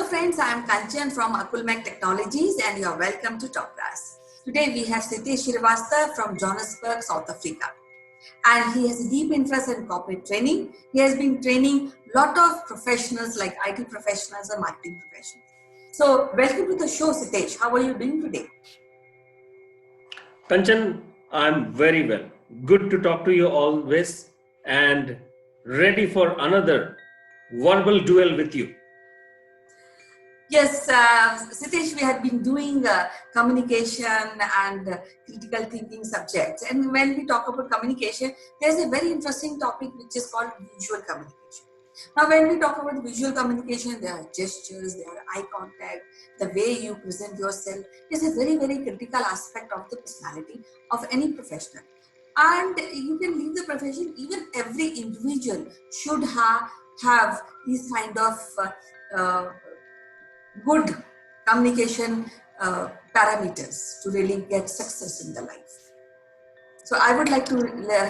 friends, I am Kanchan from Akulmek Technologies and you are welcome to Top Class. Today we have Sitesh Srivastava from Johannesburg, South Africa. And he has a deep interest in corporate training. He has been training a lot of professionals like IT professionals and marketing professionals. So welcome to the show, Sitesh. How are you doing today? Kanchan, I'm very well. Good to talk to you always and ready for another verbal duel with you. Yes, Sitesh, we have been doing communication and critical thinking subjects. And when we talk about communication, there's a very interesting topic which is called visual communication. Now, when we talk about visual communication, there are gestures, there are eye contact, the way you present yourself is a very, very critical aspect of the personality of any professional. And you can leave the profession, even every individual should have these kind of good communication parameters to really get success in the life. So I would like to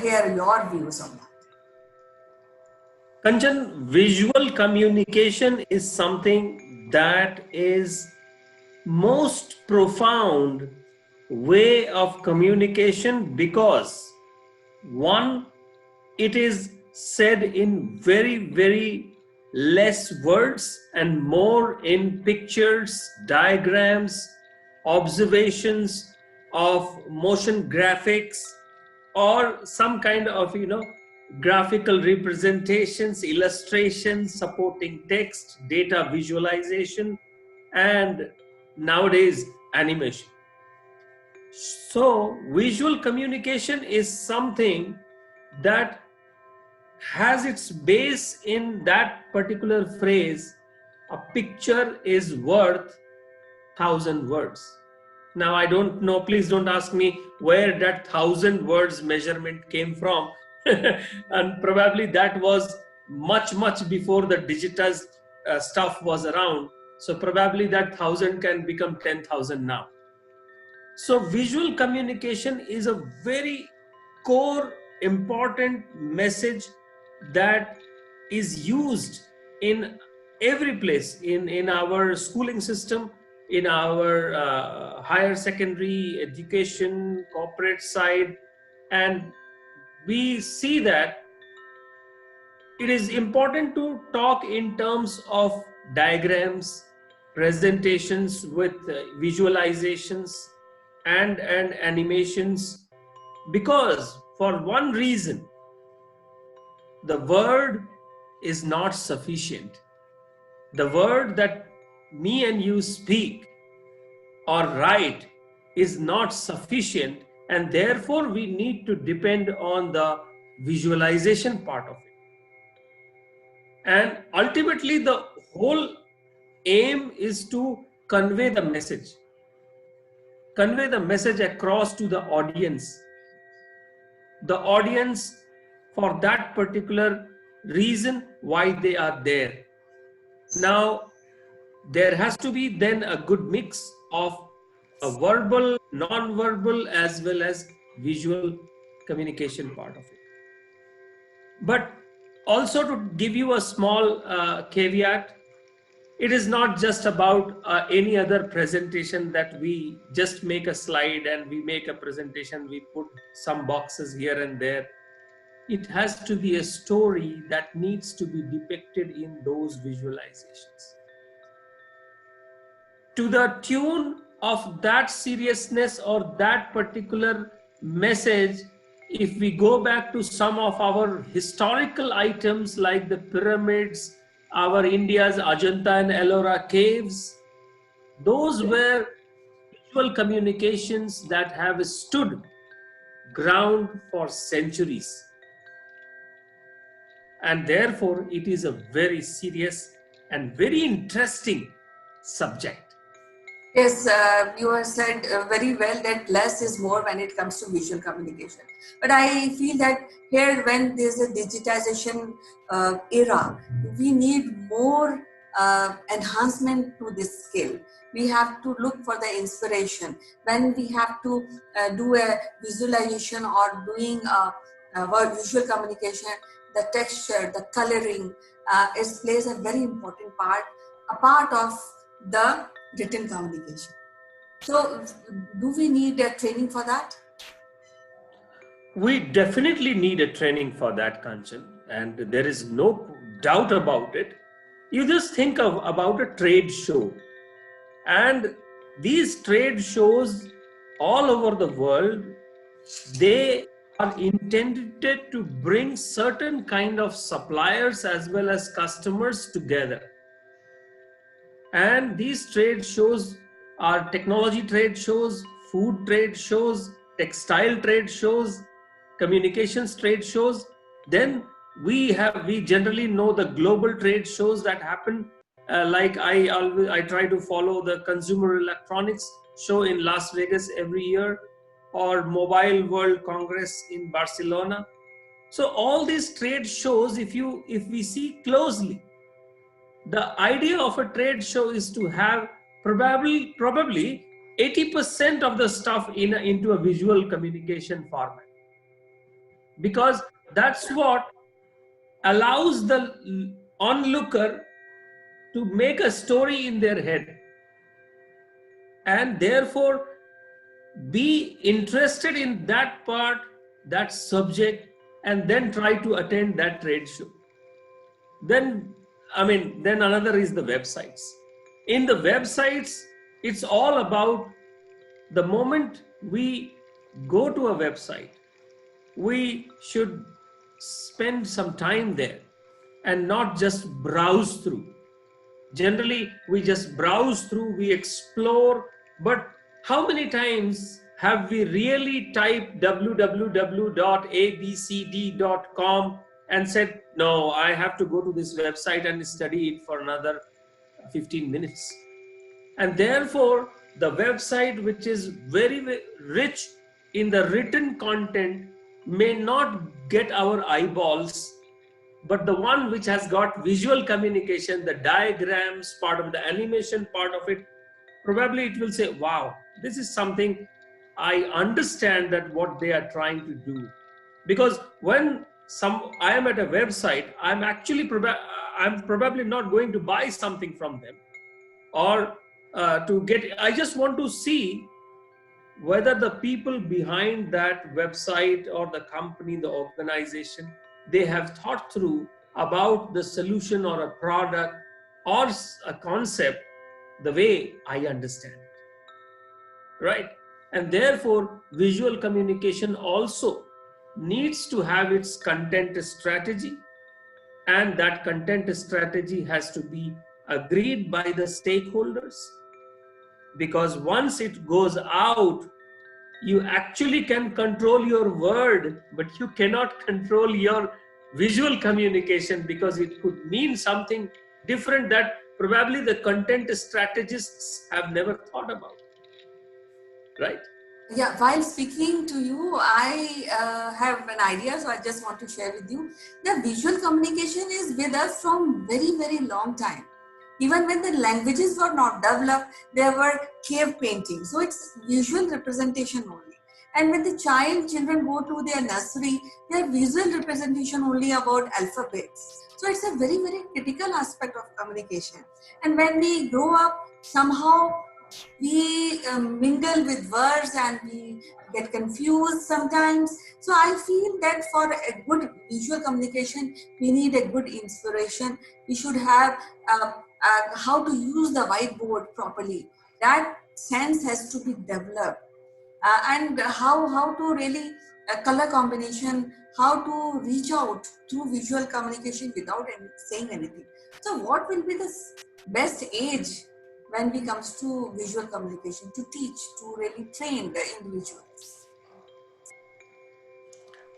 hear your views on that. Kanchan, visual communication is something that is most profound way of communication because one, it is said in very, very less words and more in pictures, diagrams, observations of motion graphics or some kind of, graphical representations, illustrations, supporting text, data visualization, and nowadays animation. So visual communication is something that has its base in that particular phrase, a picture is worth 1,000 words. Now I don't know, please don't ask me where that 1,000 words measurement came from. And probably that was much before the digitized stuff was around. So probably that 1,000 can become 10,000 now. So visual communication is a very core important message that is used in every place, in our schooling system, in our higher secondary education, corporate side, and we see that it is important to talk in terms of diagrams, presentations with visualizations and animations, because for one reason, the word is not sufficient. The word that me and you speak or write is not sufficient, and therefore we need to depend on the visualization part of it. And ultimately the whole aim is to convey the message across to the audience for that particular reason why they are there. Now, there has to be then a good mix of a verbal, non-verbal, as well as visual communication part of it. But also to give you a small caveat, it is not just about any other presentation that we just make a slide and we make a presentation, we put some boxes here and there. It has to be a story that needs to be depicted in those visualizations. To the tune of that seriousness or that particular message, if we go back to some of our historical items like the pyramids, our India's Ajanta and Ellora caves, those were visual communications that have stood ground for centuries. And therefore, it is a very serious and very interesting subject. Yes, you have said very well that less is more when it comes to visual communication. But I feel that here, when there's a digitization era, we need more enhancement to this skill. We have to look for the inspiration. When we have to do a visualization or doing visual communication, the texture, the coloring, it plays a very important part a part of the written communication. So, do we need a training for that? We definitely need a training for that, Kanchan, and there is no doubt about it. You just think about a trade show, and these trade shows all over the world, they are intended to bring certain kind of suppliers as well as customers together. And these trade shows are technology trade shows, food trade shows, textile trade shows, communications trade shows. Then we generally know the global trade shows that happen. Like I try to follow the Consumer Electronics show in Las Vegas every year, or Mobile World Congress in Barcelona. So all these trade shows, if we see closely, the idea of a trade show is to have probably 80% of the stuff into a visual communication format, because that's what allows the onlooker to make a story in their head, and therefore be interested in that part, that subject, and then try to attend that trade show. Then then another is the websites. In the websites, it's all about the moment we go to a website, we should spend some time there and not just browse through. Generally, we just browse through, we explore, but how many times have we really typed www.abcd.com and said, no, I have to go to this website and study it for another 15 minutes? And therefore, the website which is very, very rich in the written content may not get our eyeballs, but the one which has got visual communication, the diagrams, part of the animation part of it, probably it will say, wow, this is something I understand that what they are trying to do. Because when I am at a website, I'm probably not going to buy something from them, or I just want to see whether the people behind that website or the company, the organization, they have thought through about the solution or a product or a concept the way I understand it, right? And therefore, visual communication also needs to have its content strategy, and that content strategy has to be agreed by the stakeholders, because once it goes out, you actually can control your word, but you cannot control your visual communication, because it could mean something different that probably the content strategists have never thought about, right? Yeah, while speaking to you, I have an idea, so I just want to share with you. The visual communication is with us from very, very long time. Even when the languages were not developed, there were cave paintings. So it's visual representation only. And when the children go to their nursery, their visual representation only about alphabets. So it's a very, very critical aspect of communication. And when we grow up, somehow we mingle with words and we get confused sometimes. So I feel that for a good visual communication, we need a good inspiration. We should have how to use the whiteboard properly. That sense has to be developed. And how to really color combination, how to reach out through visual communication without saying anything. So what will be the best age when it comes to visual communication to teach, to really train the individuals?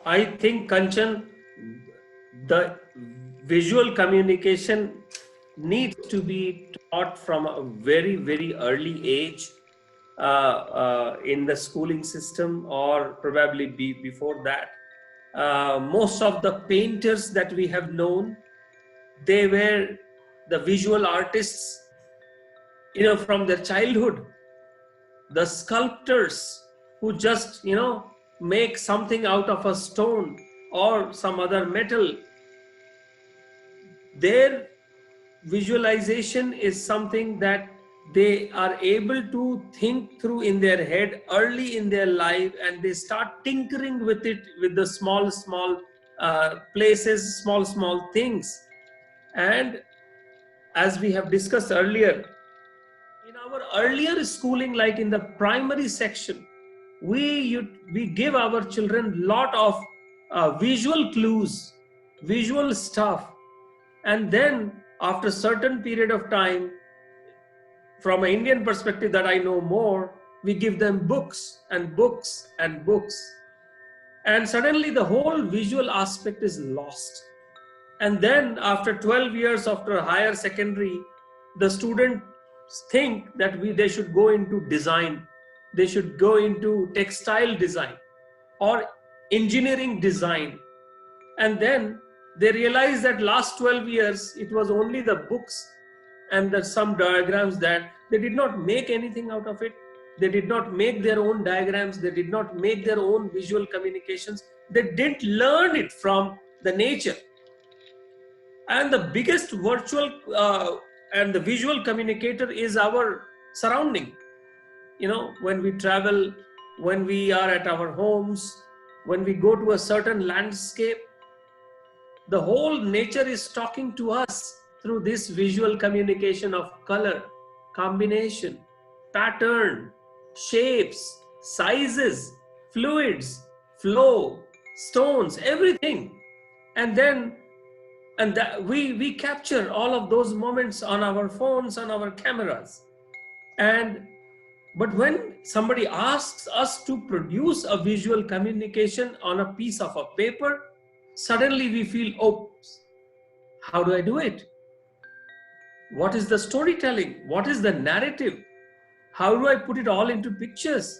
I think, Kanchan, the visual communication needs to be taught from a very, very early age, in the schooling system, or probably before that. Most of the painters that we have known, they were the visual artists, from their childhood. The sculptors who just, make something out of a stone or some other metal, their visualization is something that they are able to think through in their head early in their life, and they start tinkering with it, with the small places, small things. And as we have discussed earlier, in our earlier schooling, like in the primary section, we give our children lot of visual clues, visual stuff, and then after certain period of time, from an Indian perspective that I know more, we give them books and books and books, and suddenly the whole visual aspect is lost. And then after 12 years after higher secondary, the students think that they should go into design, they should go into textile design or engineering design. And then they realize that last 12 years, it was only the books and some diagrams, that they did not make anything out of it. They did not make their own diagrams. They did not make their own visual communications. They didn't learn it from the nature. And the biggest virtual and the visual communicator is our surrounding. You know, when we travel, when we are at our homes, when we go to a certain landscape, the whole nature is talking to us through this visual communication of color, combination, pattern, shapes, sizes, fluids, flow, stones, everything. And then we capture all of those moments on our phones, on our cameras. But when somebody asks us to produce a visual communication on a piece of a paper, suddenly we feel, oh, how do I do it? What is the storytelling? What is the narrative? How do I put it all into pictures?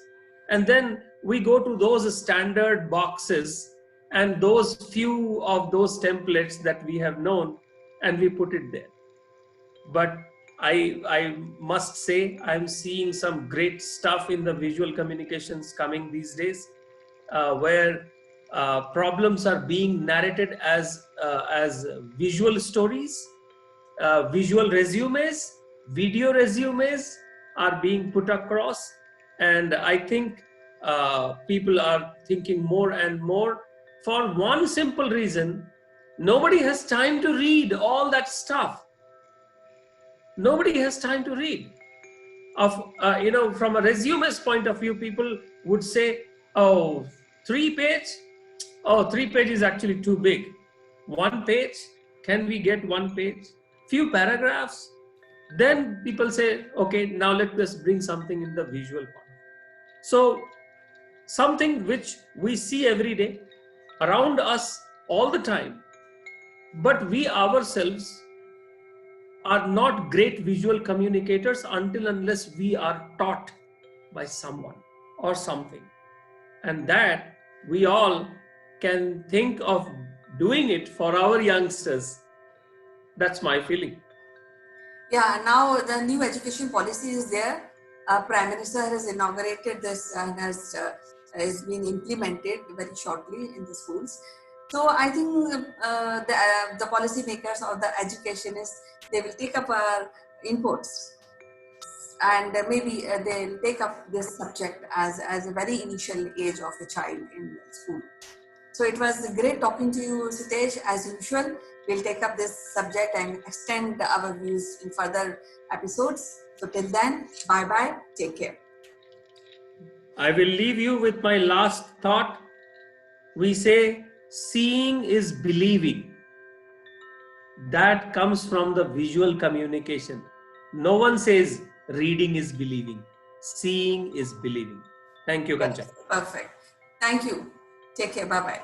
And then we go to those standard boxes and those few of those templates that we have known, and we put it there. But I must say, I'm seeing some great stuff in the visual communications coming these days, where problems are being narrated as visual stories, visual resumes, video resumes are being put across. And I think people are thinking more and more, for one simple reason: nobody has time to read all that stuff. Nobody has time to read. From a resumes point of view, people would say, oh, 3-page? Oh, 3-page is actually too big. 1 page? Can we get 1 page? Few paragraphs? Then people say, okay, now let us bring something in the visual part. So something which we see every day around us all the time, but we ourselves are not great visual communicators unless we are taught by someone or something. And that we all can think of doing it for our youngsters. That's my feeling. Yeah, now the new education policy is there. Prime Minister has inaugurated this and has been implemented very shortly in the schools. So I think the policy makers or the educationists, they will take up our inputs, and maybe they'll take up this subject as a very initial age of the child in school. So it was great talking to you, Sitesh. As usual, we'll take up this subject and extend our views in further episodes. So till then, bye-bye, take care. I will leave you with my last thought. We say, seeing is believing. That comes from the visual communication. No one says reading is believing. Seeing is believing. Thank you, Kancha. Perfect. Thank you. Take care. Bye-bye.